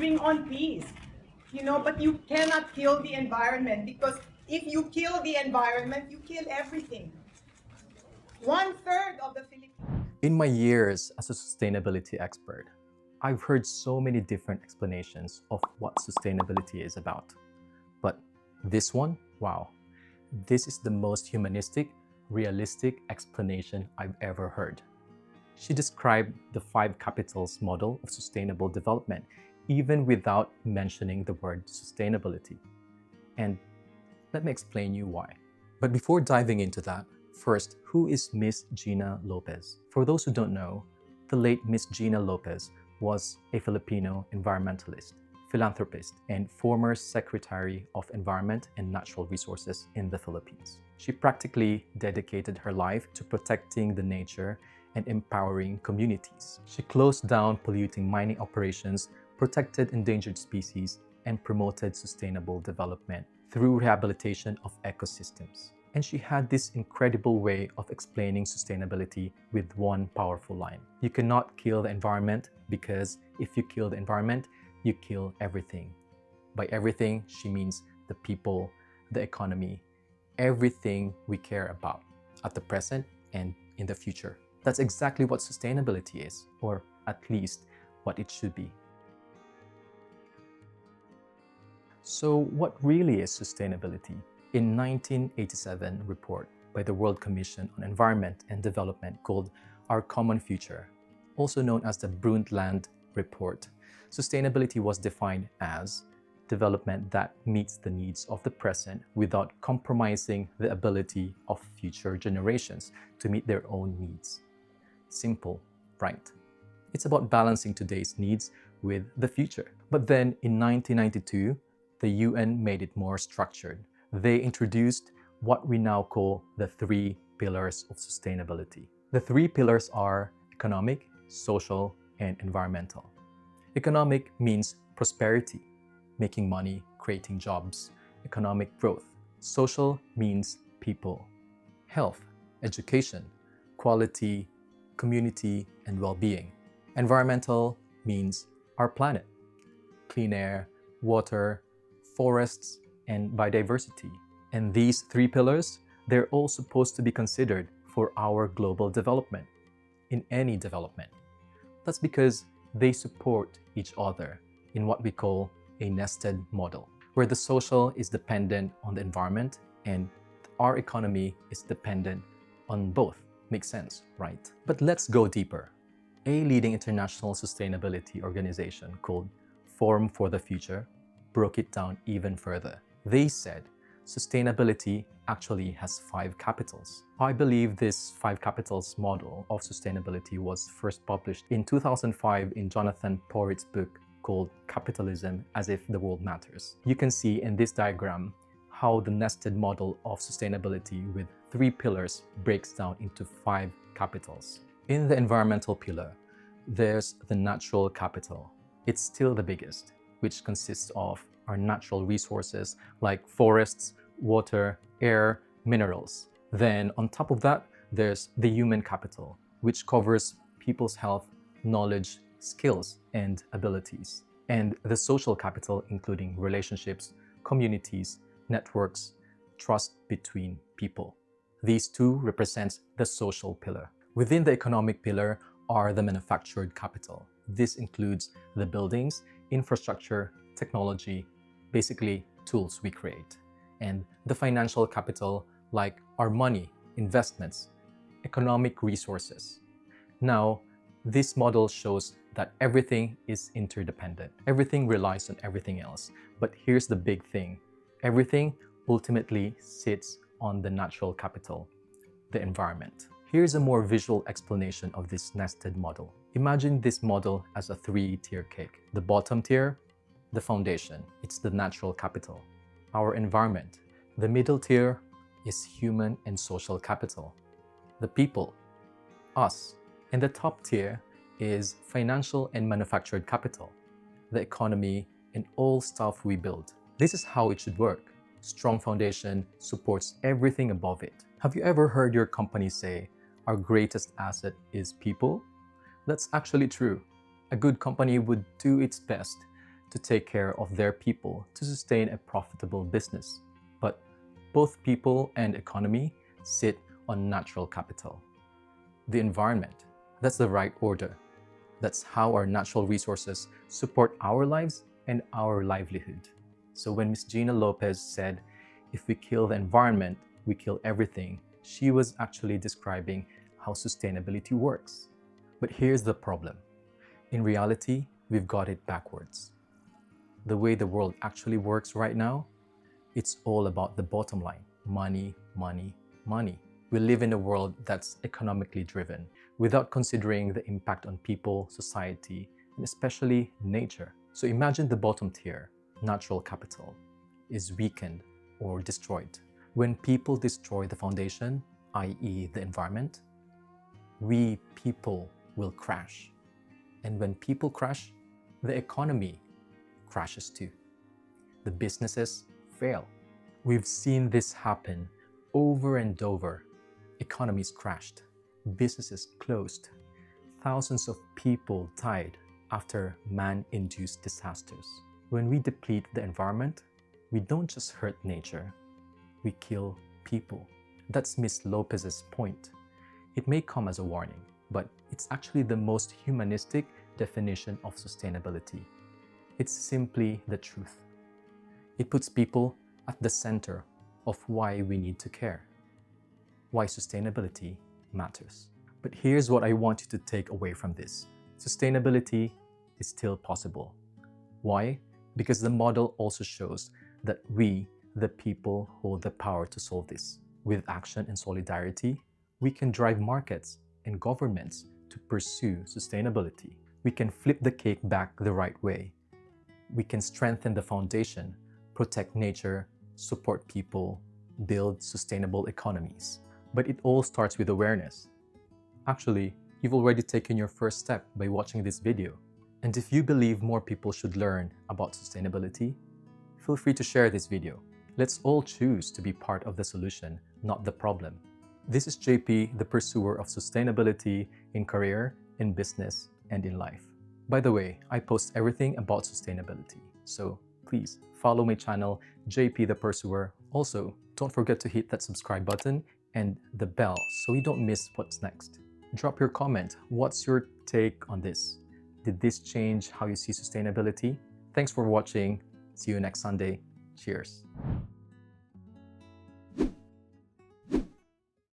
bring on peace, but you cannot kill the environment, because if you kill the environment, you kill everything. 1/3 of the Philippines. In my years as a sustainability expert, I've heard so many different explanations of what sustainability is about. But this one, wow, this is the most humanistic, realistic explanation I've ever heard. She described the 5 capitals model of sustainable development, even without mentioning the word sustainability. And let me explain you why. But before diving into that, first, who is Miss Gina Lopez? For those who don't know, the late Miss Gina Lopez was a Filipino environmentalist, philanthropist, and former Secretary of Environment and Natural Resources in the Philippines. She practically dedicated her life to protecting the nature and empowering communities. She closed down polluting mining operations, protected endangered species, and promoted sustainable development through rehabilitation of ecosystems. And she had this incredible way of explaining sustainability with one powerful line. You cannot kill the environment, because if you kill the environment, you kill everything. By everything, she means the people, the economy, everything we care about at the present and in the future. That's exactly what sustainability is, or at least what it should be. So what really is sustainability? In 1987 report by the World Commission on Environment and Development called Our Common Future, also known as the Brundtland Report, sustainability was defined as development that meets the needs of the present without compromising the ability of future generations to meet their own needs. Simple, right? It's about balancing today's needs with the future. But then in 1992, the UN made it more structured. They introduced what we now call the 3 pillars of sustainability. The 3 pillars are economic, social, and environmental. Economic means prosperity, making money, creating jobs, economic growth. Social means people, health, education, quality, community, and well-being. Environmental means our planet, clean air, water, forests, and biodiversity. And these 3 pillars, they're all supposed to be considered for our global development, in any development. That's because they support each other in what we call a nested model, where the social is dependent on the environment and our economy is dependent on both. Makes sense, right? But let's go deeper. A leading international sustainability organization called Forum for the Future broke it down even further. They said sustainability actually has 5 capitals. I believe this 5 capitals model of sustainability was first published in 2005 in Jonathon Porritt's book called Capitalism, as if the world matters. You can see in this diagram how the nested model of sustainability with 3 pillars breaks down into 5 capitals. In the environmental pillar, there's the natural capital. It's still the biggest, which consists of our natural resources like forests, water, air, minerals. Then on top of that, there's the human capital, which covers people's health, knowledge, skills, and abilities. And the social capital, including relationships, communities, networks, trust between people. These 2 represent the social pillar. Within the economic pillar are the manufactured capital. This includes the buildings, infrastructure, technology, basically tools we create. And the financial capital, like our money, investments, economic resources. Now, this model shows that everything is interdependent. Everything relies on everything else. But here's the big thing. Everything ultimately sits on the natural capital, the environment. Here's a more visual explanation of this nested model. Imagine this model as a 3-tier cake. The bottom tier, the foundation. It's the natural capital, our environment. The middle tier is human and social capital, the people, us. And the top tier is financial and manufactured capital, the economy and all stuff we build. This is how it should work. Strong foundation supports everything above it. Have you ever heard your company say, our greatest asset is people? That's actually true. A good company would do its best to take care of their people to sustain a profitable business. But both people and economy sit on natural capital. The environment, that's the right order. That's how our natural resources support our lives and our livelihood. So when Ms. Gina Lopez said, if we kill the environment, we kill everything, she was actually describing how sustainability works. But here's the problem. In reality, we've got it backwards. The way the world actually works right now, it's all about the bottom line. Money, money, money. We live in a world that's economically driven, without considering the impact on people, society, and especially nature. So imagine the bottom tier, natural capital, is weakened or destroyed. When people destroy the foundation, i.e. the environment, we people will crash. And when people crash, the economy crashes too. The businesses fail. We've seen this happen over and over. Economies crashed, businesses closed, thousands of people died after man-induced disasters. When we deplete the environment, we don't just hurt nature, we kill people. That's Ms. Lopez's point. It may come as a warning, but it's actually the most humanistic definition of sustainability. It's simply the truth. It puts people at the center of why we need to care, why sustainability matters. But here's what I want you to take away from this. Sustainability is still possible. Why? Because the model also shows that we, the people, hold the power to solve this. With action and solidarity, we can drive markets and governments to pursue sustainability. We can flip the cake back the right way. We can strengthen the foundation, protect nature, support people, build sustainable economies. But it all starts with awareness. Actually, you've already taken your first step by watching this video. And if you believe more people should learn about sustainability, feel free to share this video. Let's all choose to be part of the solution, not the problem. This is JP, the pursuer of sustainability in career, in business, and in life. By the way, I post everything about sustainability, so please follow my channel, JP the Pursuer. Also, don't forget to hit that subscribe button and the bell so you don't miss what's next. Drop your comment. What's your take on this? Did this change how you see sustainability? Thanks for watching. See you next Sunday. Cheers.